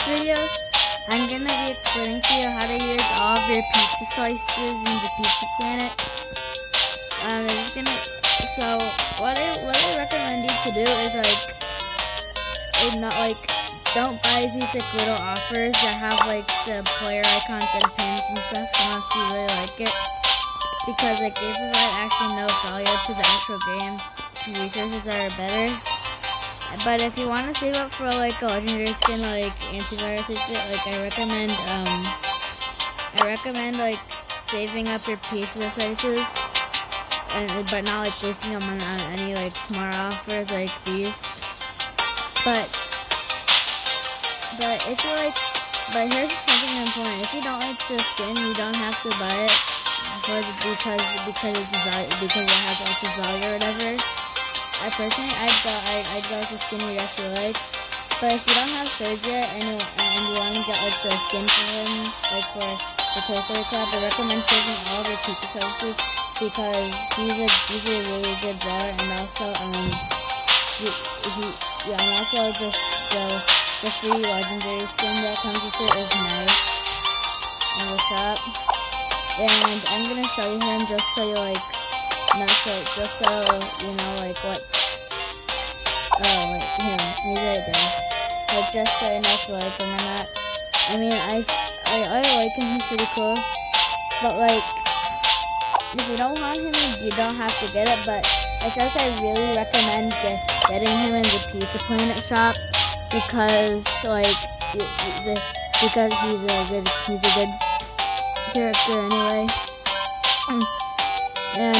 video, I'm gonna be explaining to you how to use all of your pizza slices in the Pizza Planet. So what I recommend you to do is don't buy these little offers that have the player icons and pins and stuff unless you really like it, because they provide actually no value to the actual game. The resources are better. But if you want to save up for a legendary skin antivirus exit, I recommend saving up your pizza slices, but not wasting them on any smart offers like these. But if you but here's something important: if you don't like the skin, you don't have to buy it because it has extra value or whatever. Personally, I'd go with the skin you actually like. But if you don't have Surge yet and you want to get the skin for him, for the Toy Story Club, I recommend saving all of your pizza slices because he's a really good brawler, and also just the free legendary skin that comes with it is nice in the shop. And I'm gonna show you him just so you just so you know what's him. He's right there. Just so you know if you like him or not. I mean, I like him. He's pretty cool. But if you don't want him, you don't have to get it. But I really recommend getting him in the Pizza Planet shop because because he's a good character anyway. And